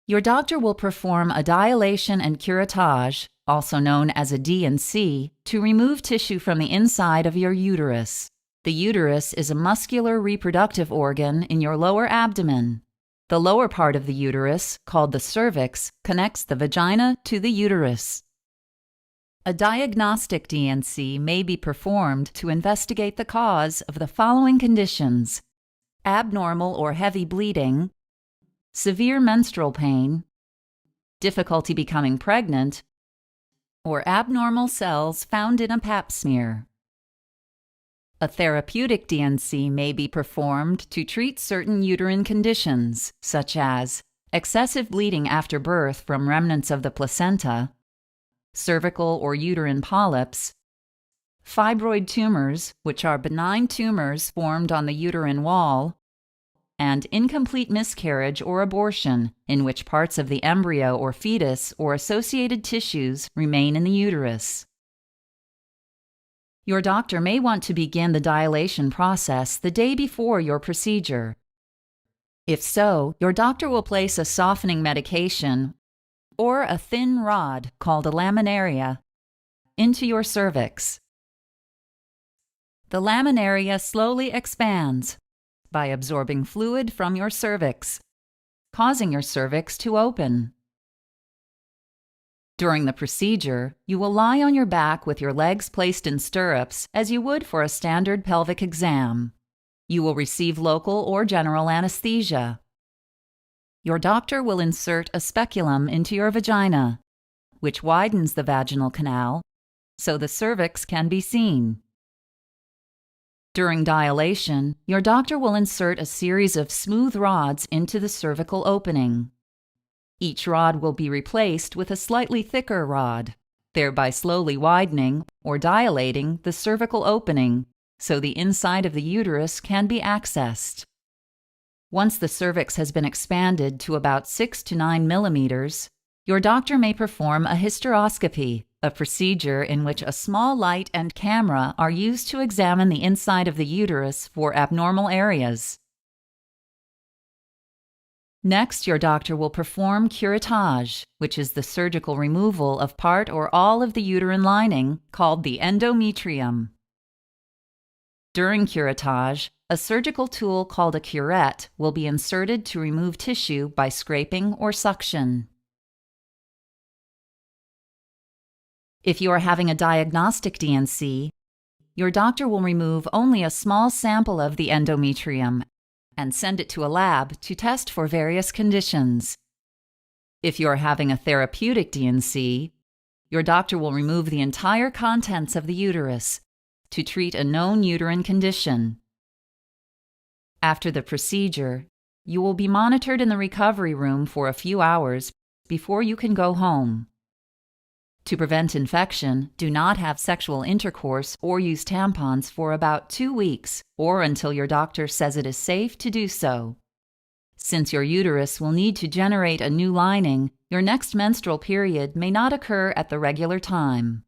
Your doctor will perform a dilation and curettage, also known as a D&C, to remove tissue from the inside of your uterus. The uterus is a muscular reproductive organ in your lower abdomen. The lower part of the uterus, called the cervix, connects the vagina to the uterus. A diagnostic D&C may be performed to investigate the cause of the following conditions: abnormal or heavy bleeding, severe menstrual pain, difficulty becoming pregnant, or abnormal cells found in a pap smear. A therapeutic D&C may be performed to treat certain uterine conditions, such as excessive bleeding after birth from remnants of the placenta, cervical or uterine polyps, fibroid tumors, which are benign tumors formed on the uterine wall, and incomplete miscarriage or abortion, in which parts of the embryo or fetus or associated tissues remain in the uterus. Your doctor may want to begin the dilation process the day before your procedure. If so, your doctor will place a softening medication or a thin rod called a laminaria into your cervix. The laminaria slowly expands by absorbing fluid from your cervix, causing your cervix to open. During the procedure, you will lie on your back with your legs placed in stirrups as you would for a standard pelvic exam. You will receive local or general anesthesia. Your doctor will insert a speculum into your vagina, which widens the vaginal canal so the cervix can be seen. During dilation, your doctor will insert a series of smooth rods into the cervical opening. Each rod will be replaced with a slightly thicker rod, thereby slowly widening or dilating the cervical opening so the inside of the uterus can be accessed. Once the cervix has been expanded to about 6 to 9 millimeters, your doctor may perform a hysteroscopy, a procedure in which a small light and camera are used to examine the inside of the uterus for abnormal areas. Next, your doctor will perform curettage, which is the surgical removal of part or all of the uterine lining, called the endometrium. During curettage, a surgical tool called a curette will be inserted to remove tissue by scraping or suction. If you are having a diagnostic D&C, your doctor will remove only a small sample of the endometrium and send it to a lab to test for various conditions. If you are having a therapeutic D&C, your doctor will remove the entire contents of the uterus to treat a known uterine condition. After the procedure, you will be monitored in the recovery room for a few hours before you can go home. To prevent infection, do not have sexual intercourse or use tampons for about 2 weeks or until your doctor says it is safe to do so. Since your uterus will need to generate a new lining, your next menstrual period may not occur at the regular time.